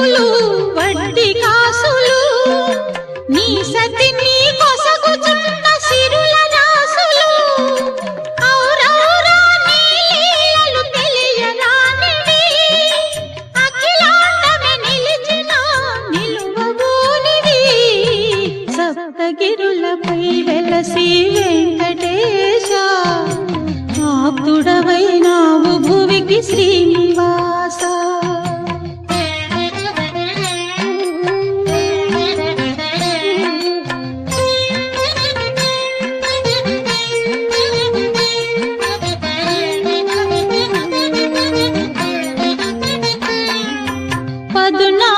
వయసులు వడ్డీ కాసులు నీ సతి నీ కొసగుచున్న సిరుల రాసులు ఔరౌరా నీ లీలలు తెలియరానివి అఖిలాండమే నిలిచిన నిలువబోనివి సప్తగిరులపై వెలసి వెంకటేశ ఆప్తుడవైనావు భువికి శ్రీనివాస పదునా